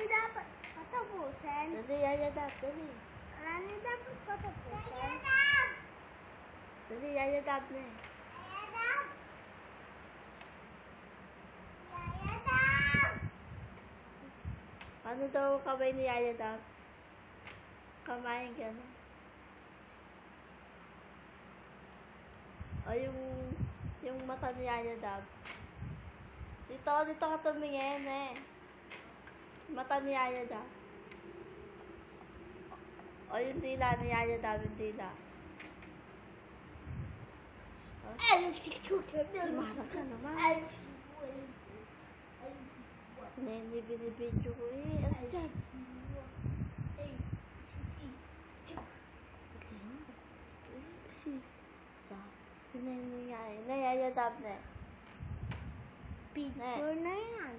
niyo dapat patapusin. Dali, Yaya Dab, dali. Wala niyo dapat patapusin. Dali, Yaya Dab na eh. Ano daw kamay ni Yaya Dab? Kamay gano'n. O yung mata ni Yaya Dab. Dito ka tumingin eh. Mata ni Yaya Dab. O yung dila ni Yaya Dab, yung dila. Marah ka naman. Hindi binibidyo ko eh. Ano dyan? Yaya Dab na eh. Picture na yan.